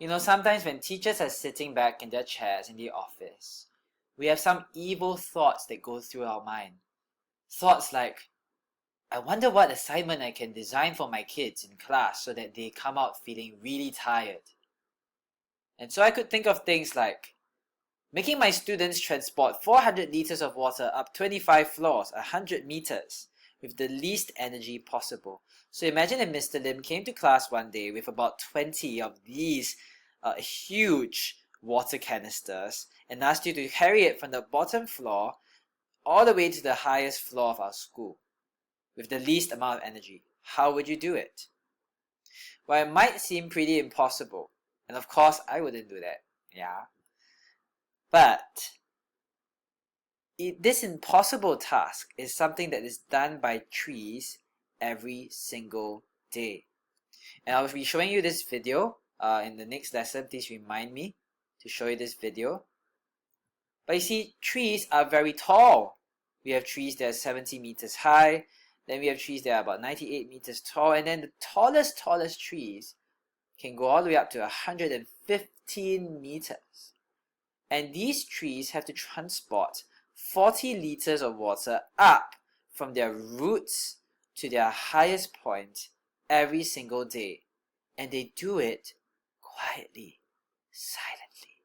You know, sometimes when teachers are sitting back in their chairs in the office, we have some evil thoughts that go through our mind. Thoughts like, I wonder what assignment I can design for my kids in class so that they come out feeling really tired. And so I could think of things like, making my students transport 400 liters of water up 25 floors, 100 meters, with the least energy possible. So imagine if Mr. Lim came to class one day with about 20 of these huge water canisters and asked you to carry it from the bottom floor all the way to the highest floor of our school with the least amount of energy. How would you do it? Well, it might seem pretty impossible, and of course I wouldn't do that, yeah. But this impossible task is something that is done by trees every single day. And I'll be showing you this video in the next lesson. Please remind me to show you this video. But you see, trees are very tall. We have trees that are 70 meters high. Then we have trees that are about 98 meters tall. And then the tallest trees can go all the way up to 115 meters. And these trees have to transport 40 liters of water up from their roots to their highest point every single day. And they do it quietly, silently.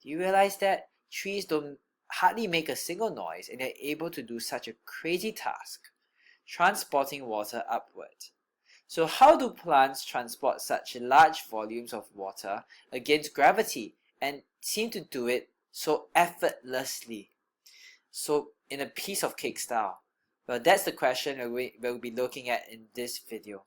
Do you realize that? Trees don't hardly make a single noise and they're able to do such a crazy task, transporting water upward. So how do plants transport such large volumes of water against gravity and seem to do it so effortlessly? So in a piece of cake style? Well, that's the question we'll be looking at in this video.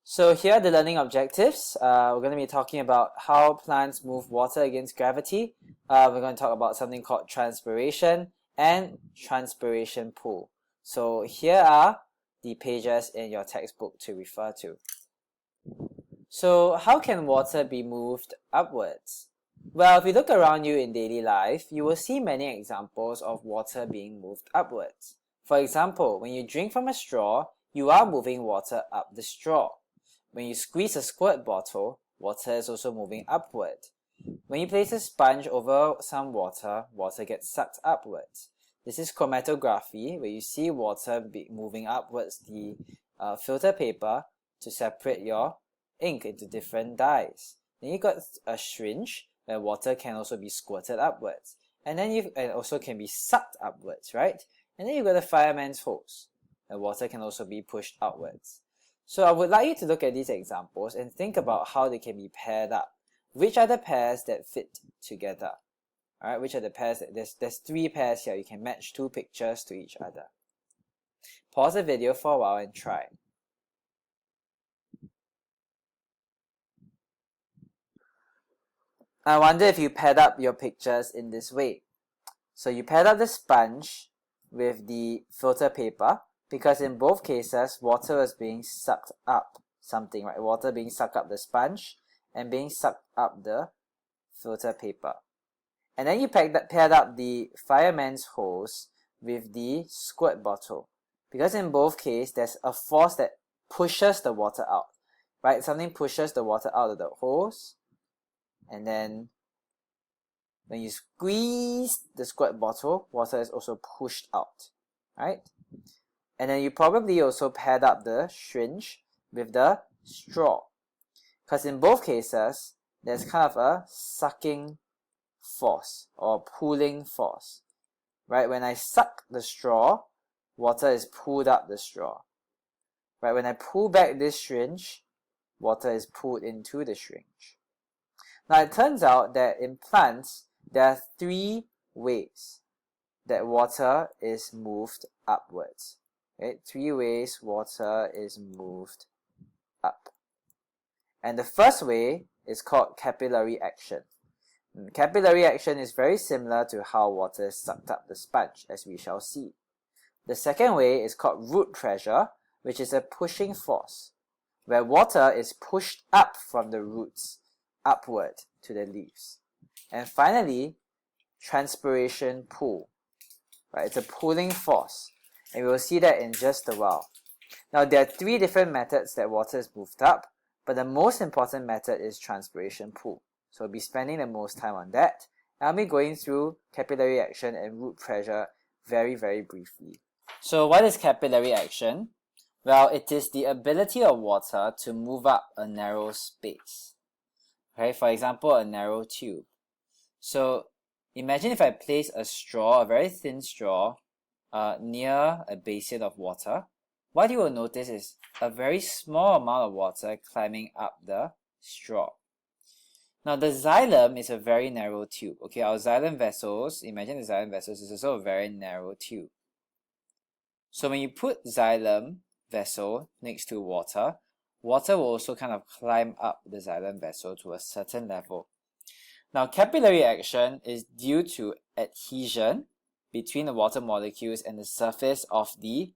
So here are the learning objectives. We're going to be talking about how plants move water against gravity. We're going to talk about something called transpiration and transpiration pool. So here are the pages in your textbook to refer to. So how can water be moved upwards? Well, if you look around you in daily life, you will see many examples of water being moved upwards. For example, when you drink from a straw, you are moving water up the straw. When you squeeze a squirt bottle, water is also moving upward. When you place a sponge over some water, water gets sucked upwards. This is chromatography, where you see water moving upwards the filter paper to separate your ink into different dyes. Then you got a syringe, where water can also be squirted upwards. And then it also can be sucked upwards, right? And then you got a fireman's hose. The water can also be pushed outwards. So I would like you to look at these examples and think about how they can be paired up. Which are the pairs that fit together? Alright, which are the pairs that there's 3 pairs here. You can match 2 pictures to each other. Pause the video for a while and try. I wonder if you paired up your pictures in this way. So you paired up the sponge with the filter paper, because in both cases, water is being sucked up something, right? Water being sucked up the sponge and being sucked up the filter paper. And then you paired up the fireman's hose with the squirt bottle, because in both cases, there's a force that pushes the water out, right? Something pushes the water out of the hose, and then when you squeeze the squirt bottle, water is also pushed out, right? And then you probably also paired up the syringe with the straw, because in both cases, there's kind of a sucking force or pulling force, right? When I suck the straw, water is pulled up the straw, right? When I pull back this syringe, water is pulled into the syringe. Now it turns out that in plants, there are 3 ways that water is moved upwards. Okay? 3 ways water is moved up. And the first way is called capillary action. Capillary action is very similar to how water is sucked up the sponge, as we shall see. The second way is called root pressure, which is a pushing force, where water is pushed up from the roots upward to the leaves. And finally, transpiration pull, right? It's a pulling force, and we will see that in just a while. Now, there are 3 different methods that water is moved up, but the most important method is transpiration pull. So I'll be spending the most time on that. I'll be going through capillary action and root pressure very, very briefly. So what is capillary action? Well, it is the ability of water to move up a narrow space. Okay, for example, a narrow tube. So imagine if I place a straw, a very thin straw, near a basin of water. What you will notice is a very small amount of water climbing up the straw. Now the xylem is a very narrow tube. Okay, our xylem vessels, imagine the xylem vessels is also a very narrow tube. So when you put xylem vessel next to water, water will also kind of climb up the xylem vessel to a certain level. Now capillary action is due to adhesion between the water molecules and the surface of the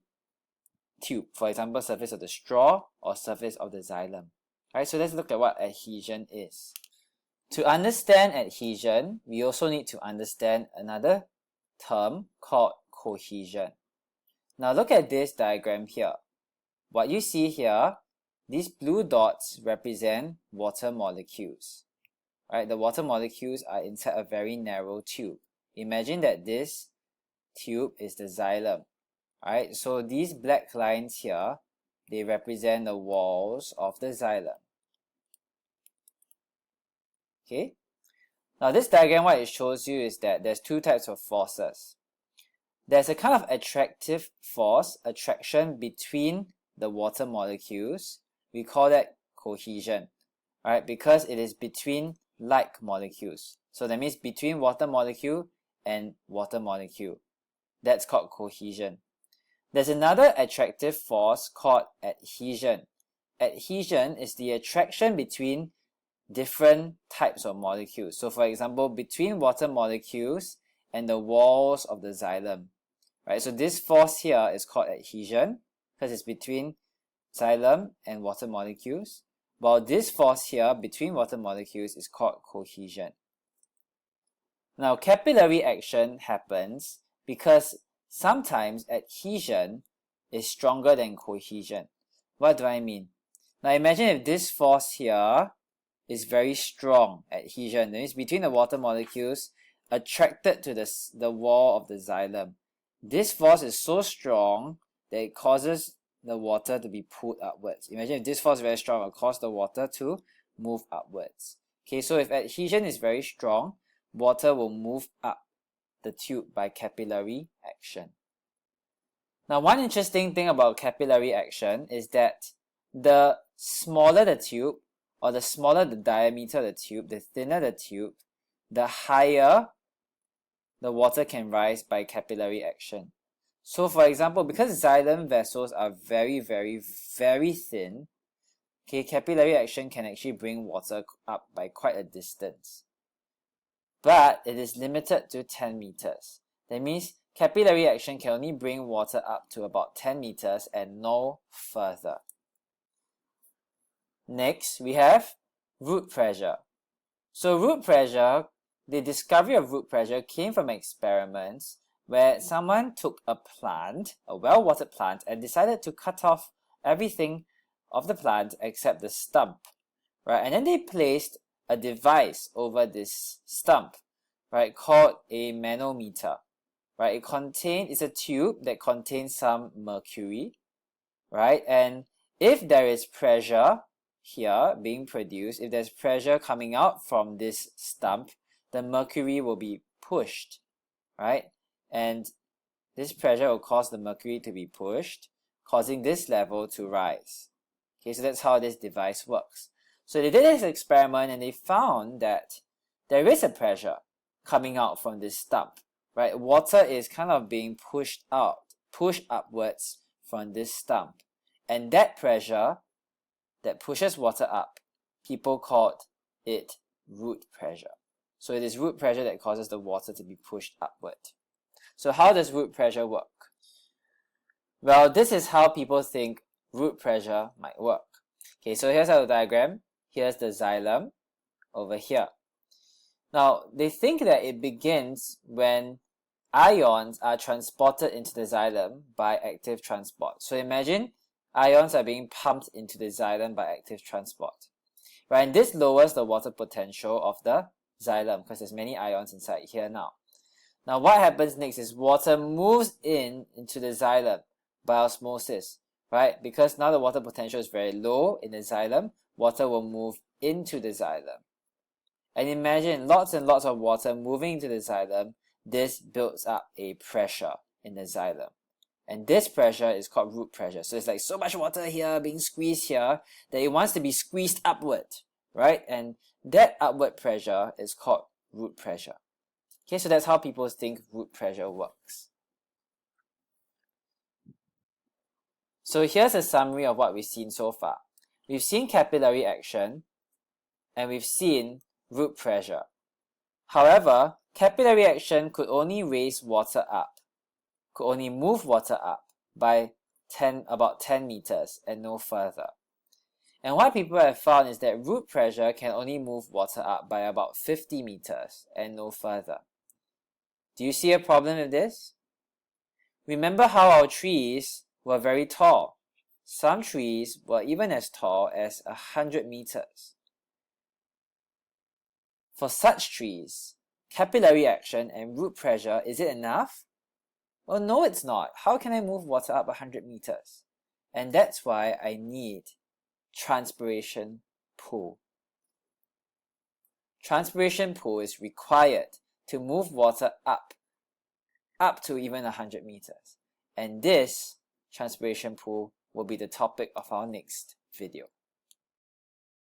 tube. For example, surface of the straw or surface of the xylem. Alright, so let's look at what adhesion is. To understand adhesion, we also need to understand another term called cohesion. Now look at this diagram here. What you see here, these blue dots represent water molecules. Right, the water molecules are inside a very narrow tube. Imagine that this tube is the xylem. Alright, so these black lines here, they represent the walls of the xylem. Okay, now this diagram, what it shows you is that there's two types of forces. There's a kind of attractive force, attraction between the water molecules. We call that cohesion, right? Because it is between like molecules. So that means between water molecule and water molecule. That's called cohesion. There's another attractive force called adhesion. Adhesion is the attraction between different types of molecules. So for example, between water molecules and the walls of the xylem. Right? So this force here is called adhesion because it's between xylem and water molecules, while this force here between water molecules is called cohesion. Now capillary action happens because sometimes adhesion is stronger than cohesion. What do I mean? Now imagine if this force here is very strong, adhesion, that means between the water molecules attracted to the wall of the xylem. This force is so strong that it causes the water to be pulled upwards. Imagine if this force is very strong, it will cause the water to move upwards. Okay, so if adhesion is very strong, water will move up the tube by capillary action. Now, one interesting thing about capillary action is that the smaller the tube, or the smaller the diameter of the tube, the thinner the tube, the higher the water can rise by capillary action. So for example, because xylem vessels are very, very, very thin, okay, capillary action can actually bring water up by quite a distance. But it is limited to 10 meters. That means capillary action can only bring water up to about 10 meters and no further. Next, we have root pressure. So root pressure, the discovery of root pressure came from experiments where someone took a plant, a well-watered plant, and decided to cut off everything of the plant except the stump, right? And then they placed a device over this stump, right, called a manometer, right? It's a tube that contains some mercury, right? And if there is pressure here being produced, if there's pressure coming out from this stump, the mercury will be pushed, right? And this pressure will cause the mercury to be pushed, causing this level to rise. Okay, so that's how this device works. So they did this experiment and they found that there is a pressure coming out from this stump, right? Water is kind of being pushed upwards from this stump. And that pressure that pushes water up, people called it root pressure. So it is root pressure that causes the water to be pushed upward. So how does root pressure work? Well, this is how people think root pressure might work. Okay, so here's our diagram. Here's the xylem over here. Now, they think that it begins when ions are transported into the xylem by active transport. So imagine ions are being pumped into the xylem by active transport. right? And this lowers the water potential of the xylem because there's many ions inside here now. Now what happens next is water moves into the xylem by osmosis, right? Because now the water potential is very low in the xylem, water will move into the xylem. And imagine lots and lots of water moving into the xylem. This builds up a pressure in the xylem. And this pressure is called root pressure. So it's like so much water here being squeezed here that it wants to be squeezed upward, right? And that upward pressure is called root pressure. Okay, so that's how people think root pressure works. So here's a summary of what we've seen so far. We've seen capillary action and we've seen root pressure. However, capillary action could only raise water up, could only move water up by about 10 meters and no further. And what people have found is that root pressure can only move water up by about 50 meters and no further. Do you see a problem with this? Remember how our trees were very tall. Some trees were even as tall as 100 meters. For such trees, capillary action and root pressure, is it enough? Well, no, it's not. How can I move water up 100 meters? And that's why I need transpiration pool. Transpiration pool is required to move water up to even 100 meters. And this transpiration pool will be the topic of our next video.